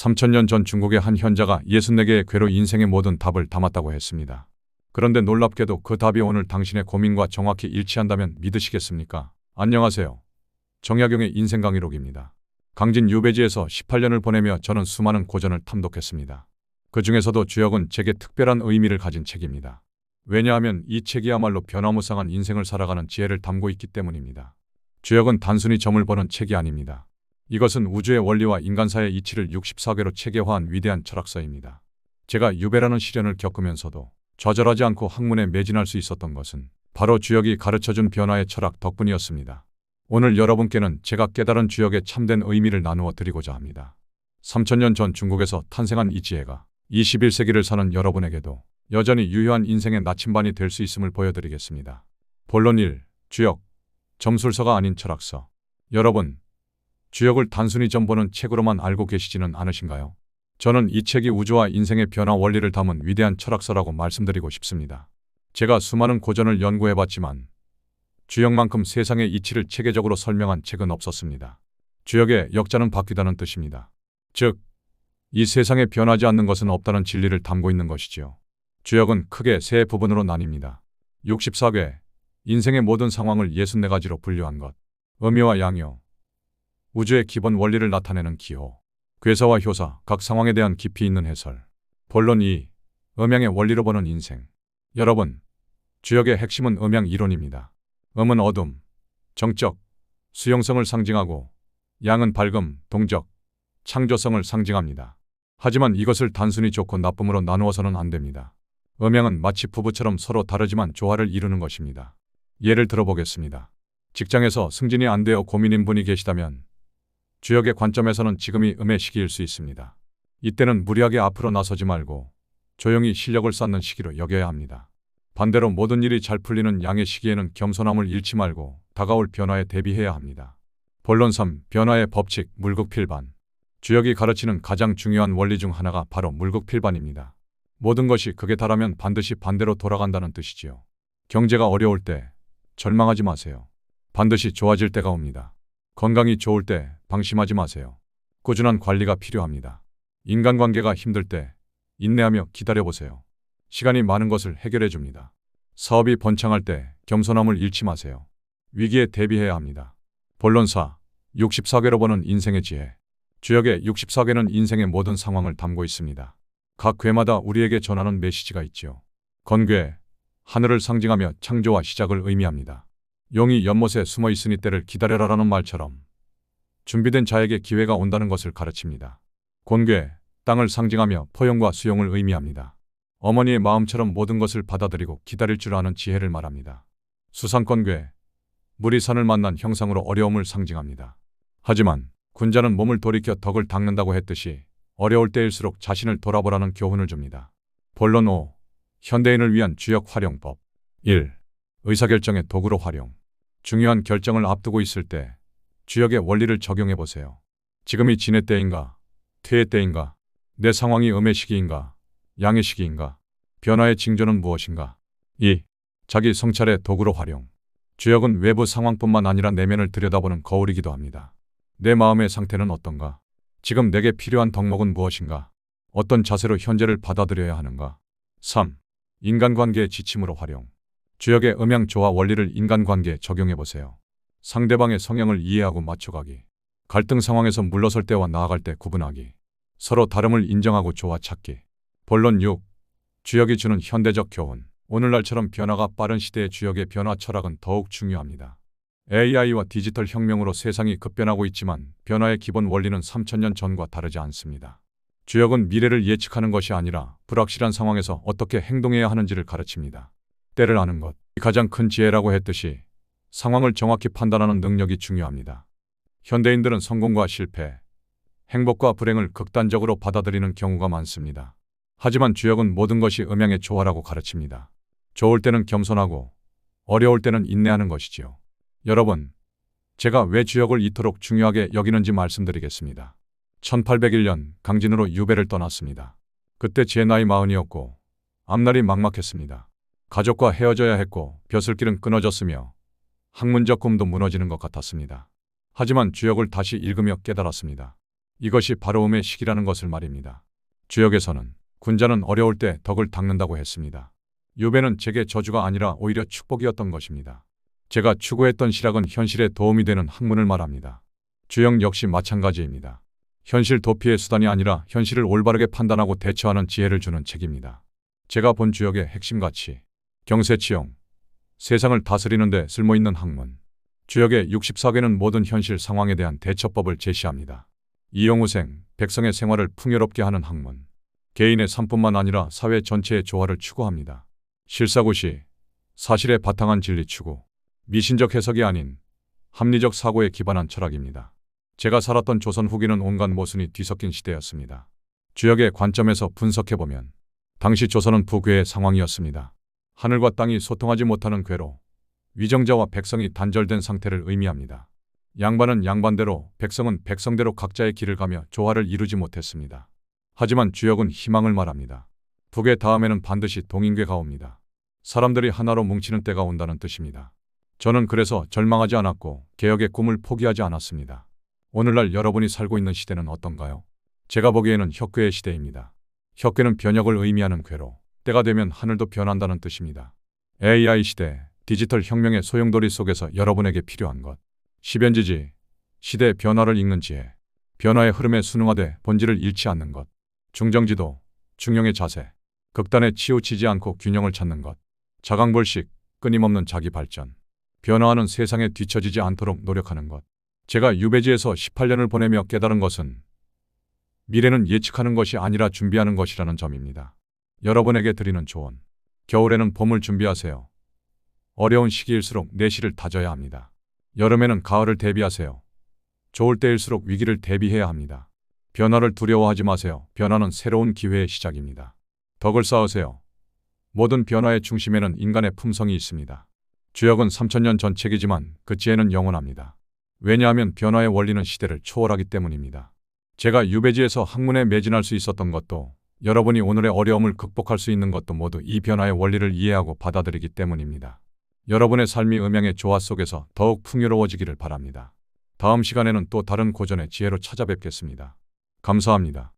3000년 전 중국의 한 현자가 64개의 괴로 인생의 모든 답을 담았다고 했습니다. 그런데 놀랍게도 그 답이 오늘 당신의 고민과 정확히 일치한다면 믿으시겠습니까? 안녕하세요. 정약용의 인생 강의록입니다. 강진 유배지에서 18년을 보내며 저는 수많은 고전을 탐독했습니다. 그 중에서도 주역은 제게 특별한 의미를 가진 책입니다. 왜냐하면 이 책이야말로 변화무쌍한 인생을 살아가는 지혜를 담고 있기 때문입니다. 주역은 단순히 점을 보는 책이 아닙니다. 이것은 우주의 원리와 인간사의 이치를 64개로 체계화한 위대한 철학서입니다. 제가 유배라는 시련을 겪으면서도 좌절하지 않고 학문에 매진할 수 있었던 것은 바로 주역이 가르쳐준 변화의 철학 덕분이었습니다. 오늘 여러분께는 제가 깨달은 주역의 참된 의미를 나누어 드리고자 합니다. 3000년 전 중국에서 탄생한 이 지혜가 21세기를 사는 여러분에게도 여전히 유효한 인생의 나침반이 될 수 있음을 보여드리겠습니다. 본론 1. 주역. 점술서가 아닌 철학서. 여러분, 주역을 단순히 점 보는 책으로만 알고 계시지는 않으신가요? 저는 이 책이 우주와 인생의 변화 원리를 담은 위대한 철학서라고 말씀드리고 싶습니다. 제가 수많은 고전을 연구해봤지만 주역만큼 세상의 이치를 체계적으로 설명한 책은 없었습니다. 주역의 역자는 바뀌다는 뜻입니다. 즉, 이 세상에 변하지 않는 것은 없다는 진리를 담고 있는 것이지요. 주역은 크게 세 부분으로 나뉩니다. 64괴, 인생의 모든 상황을 64가지로 분류한 것. 음요와 양요, 우주의 기본 원리를 나타내는 기호. 괴사와 효사, 각 상황에 대한 깊이 있는 해설. 본론 2. 음양의 원리로 보는 인생. 여러분, 주역의 핵심은 음양 이론입니다. 음은 어둠, 정적, 수용성을 상징하고 양은 밝음, 동적, 창조성을 상징합니다. 하지만 이것을 단순히 좋고 나쁨으로 나누어서는 안 됩니다. 음양은 마치 부부처럼 서로 다르지만 조화를 이루는 것입니다. 예를 들어보겠습니다. 직장에서 승진이 안 되어 고민인 분이 계시다면 주역의 관점에서는 지금이 음의 시기일 수 있습니다. 이때는 무리하게 앞으로 나서지 말고 조용히 실력을 쌓는 시기로 여겨야 합니다. 반대로 모든 일이 잘 풀리는 양의 시기에는 겸손함을 잃지 말고 다가올 변화에 대비해야 합니다. 본론 3. 변화의 법칙, 물극필반. 주역이 가르치는 가장 중요한 원리 중 하나가 바로 물극필반입니다. 모든 것이 극에 달하면 반드시 반대로 돌아간다는 뜻이지요. 경제가 어려울 때 절망하지 마세요. 반드시 좋아질 때가 옵니다. 건강이 좋을 때 방심하지 마세요. 꾸준한 관리가 필요합니다. 인간관계가 힘들 때 인내하며 기다려보세요. 시간이 많은 것을 해결해 줍니다. 사업이 번창할 때 겸손함을 잃지 마세요. 위기에 대비해야 합니다. 본론 4. 64괴로 보는 인생의 지혜. 주역의 64괴는 인생의 모든 상황을 담고 있습니다. 각 괴마다 우리에게 전하는 메시지가 있지요. 건괴, 하늘을 상징하며 창조와 시작을 의미합니다. 용이 연못에 숨어 있으니 때를 기다려라라는 말처럼 준비된 자에게 기회가 온다는 것을 가르칩니다. 곤괴, 땅을 상징하며 포용과 수용을 의미합니다. 어머니의 마음처럼 모든 것을 받아들이고 기다릴 줄 아는 지혜를 말합니다. 수상권괴, 물이 산을 만난 형상으로 어려움을 상징합니다. 하지만 군자는 몸을 돌이켜 덕을 닦는다고 했듯이 어려울 때일수록 자신을 돌아보라는 교훈을 줍니다. 본론 5. 현대인을 위한 주역 활용법. 1. 의사결정의 도구로 활용. 중요한 결정을 앞두고 있을 때 주역의 원리를 적용해 보세요. 지금이 진의 때인가, 퇴의 때인가, 내 상황이 음의 시기인가, 양의 시기인가, 변화의 징조는 무엇인가. 2. 자기 성찰의 도구로 활용. 주역은 외부 상황뿐만 아니라 내면을 들여다보는 거울이기도 합니다. 내 마음의 상태는 어떤가? 지금 내게 필요한 덕목은 무엇인가? 어떤 자세로 현재를 받아들여야 하는가? 3. 인간관계의 지침으로 활용. 주역의 음양 조화 원리를 인간관계에 적용해 보세요. 상대방의 성향을 이해하고 맞춰가기. 갈등 상황에서 물러설 때와 나아갈 때 구분하기. 서로 다름을 인정하고 조화 찾기. 본론 6. 주역이 주는 현대적 교훈. 오늘날처럼 변화가 빠른 시대의 주역의 변화 철학은 더욱 중요합니다. AI와 디지털 혁명으로 세상이 급변하고 있지만 변화의 기본 원리는 3000년 전과 다르지 않습니다. 주역은 미래를 예측하는 것이 아니라 불확실한 상황에서 어떻게 행동해야 하는지를 가르칩니다. 때를 아는 것, 가장 큰 지혜라고 했듯이 상황을 정확히 판단하는 능력이 중요합니다. 현대인들은 성공과 실패, 행복과 불행을 극단적으로 받아들이는 경우가 많습니다. 하지만 주역은 모든 것이 음양의 조화라고 가르칩니다. 좋을 때는 겸손하고 어려울 때는 인내하는 것이지요. 여러분, 제가 왜 주역을 이토록 중요하게 여기는지 말씀드리겠습니다. 1801년 강진으로 유배를 떠났습니다. 그때 제 나이 40이었고 앞날이 막막했습니다. 가족과 헤어져야 했고 벼슬길은 끊어졌으며 학문적 꿈도 무너지는 것 같았습니다. 하지만 주역을 다시 읽으며 깨달았습니다. 이것이 바로 음의 시기라는 것을 말입니다. 주역에서는 군자는 어려울 때 덕을 닦는다고 했습니다. 유배는 제게 저주가 아니라 오히려 축복이었던 것입니다. 제가 추구했던 실학은 현실에 도움이 되는 학문을 말합니다. 주역 역시 마찬가지입니다. 현실 도피의 수단이 아니라 현실을 올바르게 판단하고 대처하는 지혜를 주는 책입니다. 제가 본 주역의 핵심 가치, 경세치용, 세상을 다스리는 데 쓸모있는 학문. 주역의 64개는 모든 현실 상황에 대한 대처법을 제시합니다. 이용우생, 백성의 생활을 풍요롭게 하는 학문. 개인의 삶뿐만 아니라 사회 전체의 조화를 추구합니다. 실사구시, 사실에 바탕한 진리 추구. 미신적 해석이 아닌 합리적 사고에 기반한 철학입니다. 제가 살았던 조선 후기는 온갖 모순이 뒤섞인 시대였습니다. 주역의 관점에서 분석해보면 당시 조선은 부괴의 상황이었습니다. 하늘과 땅이 소통하지 못하는 궤로, 위정자와 백성이 단절된 상태를 의미합니다. 양반은 양반대로, 백성은 백성대로 각자의 길을 가며 조화를 이루지 못했습니다. 하지만 주역은 희망을 말합니다. 부괴 다음에는 반드시 동인괴가 옵니다. 사람들이 하나로 뭉치는 때가 온다는 뜻입니다. 저는 그래서 절망하지 않았고 개혁의 꿈을 포기하지 않았습니다. 오늘날 여러분이 살고 있는 시대는 어떤가요? 제가 보기에는 혁괴의 시대입니다. 혁괴는 변혁을 의미하는 궤로, 때가 되면 하늘도 변한다는 뜻입니다. AI 시대, 디지털 혁명의 소용돌이 속에서 여러분에게 필요한 것. 시변지지, 시대의 변화를 읽는 지혜, 변화의 흐름에 순응하되 본질을 잃지 않는 것. 중정지도, 중용의 자세, 극단에 치우치지 않고 균형을 찾는 것. 자강불식, 끊임없는 자기 발전. 변화하는 세상에 뒤처지지 않도록 노력하는 것. 제가 유배지에서 18년을 보내며 깨달은 것은 미래는 예측하는 것이 아니라 준비하는 것이라는 점입니다. 여러분에게 드리는 조언. 겨울에는 봄을 준비하세요. 어려운 시기일수록 내실을 다져야 합니다. 여름에는 가을을 대비하세요. 좋을 때일수록 위기를 대비해야 합니다. 변화를 두려워하지 마세요. 변화는 새로운 기회의 시작입니다. 덕을 쌓으세요. 모든 변화의 중심에는 인간의 품성이 있습니다. 주역은 3000년 전 책이지만 그 지혜는 영원합니다. 왜냐하면 변화의 원리는 시대를 초월하기 때문입니다. 제가 유배지에서 학문에 매진할 수 있었던 것도, 여러분이 오늘의 어려움을 극복할 수 있는 것도 모두 이 변화의 원리를 이해하고 받아들이기 때문입니다. 여러분의 삶이 음양의 조화 속에서 더욱 풍요로워지기를 바랍니다. 다음 시간에는 또 다른 고전의 지혜로 찾아뵙겠습니다. 감사합니다.